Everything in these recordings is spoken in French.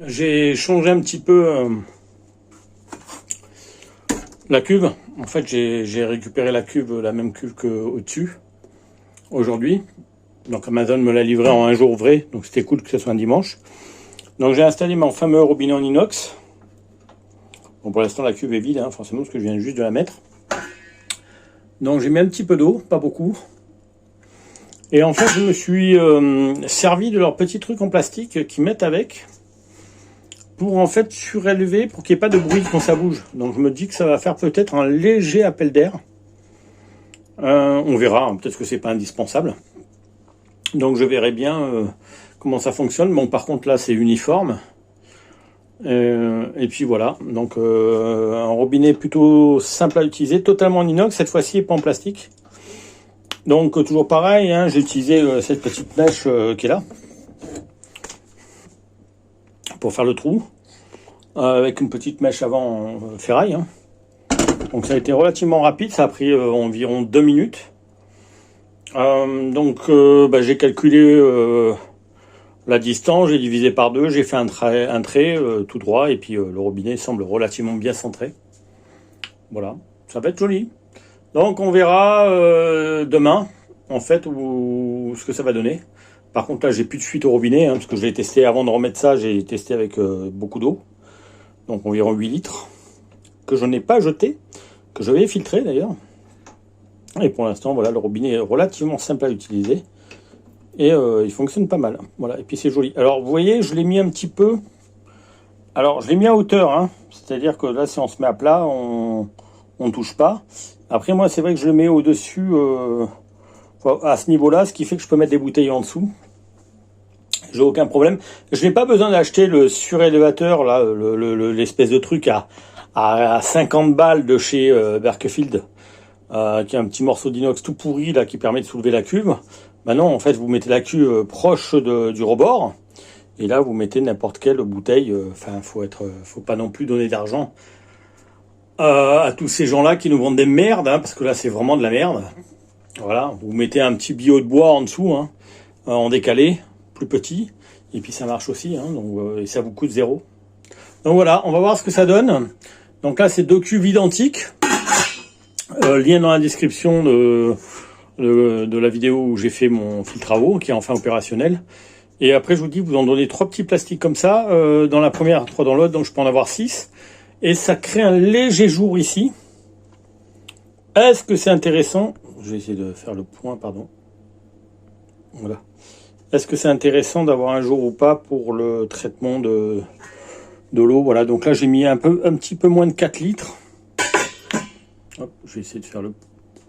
J'ai changé un petit peu la cuve. En fait, j'ai récupéré la cuve, la même cuve qu'au-dessus, aujourd'hui. Donc Amazon me l'a livré en un jour ouvré, donc c'était cool que ce soit un dimanche. Donc j'ai installé mon fameux robinet en inox. Bon, pour l'instant la cuve est vide, forcément, parce que je viens juste de la mettre. Donc j'ai mis un petit peu d'eau, pas beaucoup. Et en fait, je me suis servi de leurs petits trucs en plastique qu'ils mettent avec, pour en fait surélever, pour qu'il n'y ait pas de bruit quand ça bouge. Donc je me dis que ça va faire peut-être un léger appel d'air. On verra, peut-être que c'est pas indispensable. Donc je verrai bien comment ça fonctionne. Bon, par contre là c'est uniforme. Et puis voilà, donc un robinet plutôt simple à utiliser, totalement en inox, cette fois-ci et pas en plastique. Donc toujours pareil, j'ai utilisé cette petite mèche qui est là pour faire le trou, avec une petite mèche avant ferraille. Donc ça a été relativement rapide, ça a pris environ 2 minutes. Donc j'ai calculé la distance, j'ai divisé par 2, j'ai fait un trait tout droit, et puis le robinet semble relativement bien centré. Voilà, ça va être joli. Donc on verra demain, en fait, ce que ça va donner. Par contre là, j'ai plus de fuite au robinet, parce que je l'ai testé avant de remettre ça, j'ai testé avec beaucoup d'eau. Donc environ 8 litres, que je n'ai pas jeté, que je vais filtrer d'ailleurs. Et pour l'instant, voilà, le robinet est relativement simple à utiliser. Et il fonctionne pas mal. Voilà, et puis c'est joli. Alors vous voyez, je l'ai mis un petit peu. Alors je l'ai mis à hauteur, c'est-à-dire que là, si on se met à plat, on touche pas. Après, moi, c'est vrai que je le mets au-dessus, à ce niveau-là, ce qui fait que je peux mettre des bouteilles en dessous. J'ai aucun problème. Je n'ai pas besoin d'acheter le surélévateur, là, l'espèce de truc à 50 balles de chez Berkefield, qui est un petit morceau d'inox tout pourri là, qui permet de soulever la cuve. Maintenant, en fait, vous mettez la cuve proche du rebord, et là, vous mettez n'importe quelle bouteille. Faut pas non plus donner d'argent à tous ces gens-là qui nous vendent des merdes, parce que là, c'est vraiment de la merde. Voilà, vous mettez un petit billot de bois en dessous, en décalé, plus petit, et puis ça marche aussi, et ça vous coûte 0. Donc voilà, on va voir ce que ça donne. Donc là, c'est 2 cuves identiques. Lien dans la description de la vidéo où j'ai fait mon filtre à eau, qui est enfin opérationnel. Et après, je vous dis, vous en donnez 3 petits plastiques comme ça, dans la première, 3 dans l'autre, donc je peux en avoir 6. Et ça crée un léger jour ici. Est-ce que c'est intéressant? Je vais essayer de faire le point, pardon. Voilà. Est-ce que c'est intéressant d'avoir un jour ou pas pour le traitement de l'eau? Voilà, donc là, j'ai mis un petit peu moins de 4 litres. Hop, je vais essayer de faire le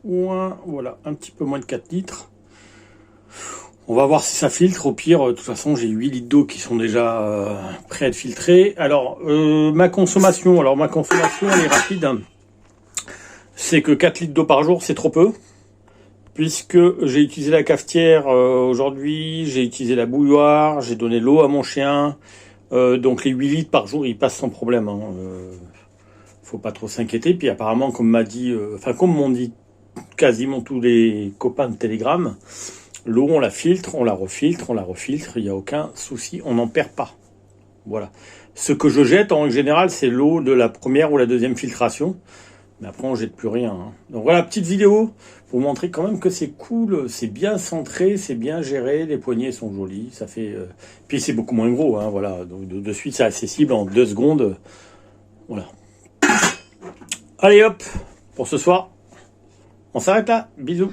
point. Voilà, un petit peu moins de 4 litres. On va voir si ça filtre. Au pire, de toute façon, j'ai 8 litres d'eau qui sont déjà prêts à être filtrés. Alors, ma consommation, elle est rapide. C'est que 4 litres d'eau par jour, c'est trop peu. Puisque j'ai utilisé la cafetière aujourd'hui, j'ai utilisé la bouilloire, j'ai donné l'eau à mon chien. Donc les 8 litres par jour, ils passent sans problème. Faut pas trop s'inquiéter. Puis apparemment, comme m'ont dit quasiment tous les copains de Telegram, l'eau, on la filtre, on la refiltre, il n'y a aucun souci, on n'en perd pas. Voilà. Ce que je jette, en général, c'est l'eau de la première ou la deuxième filtration. Mais après, on jette plus rien. Donc voilà, petite vidéo pour vous montrer quand même que c'est cool, c'est bien centré, c'est bien géré, les poignées sont jolies, ça fait... Puis c'est beaucoup moins gros, voilà. Donc de suite, c'est accessible en 2 secondes. Voilà. Allez hop, pour ce soir, on s'arrête là. Bisous.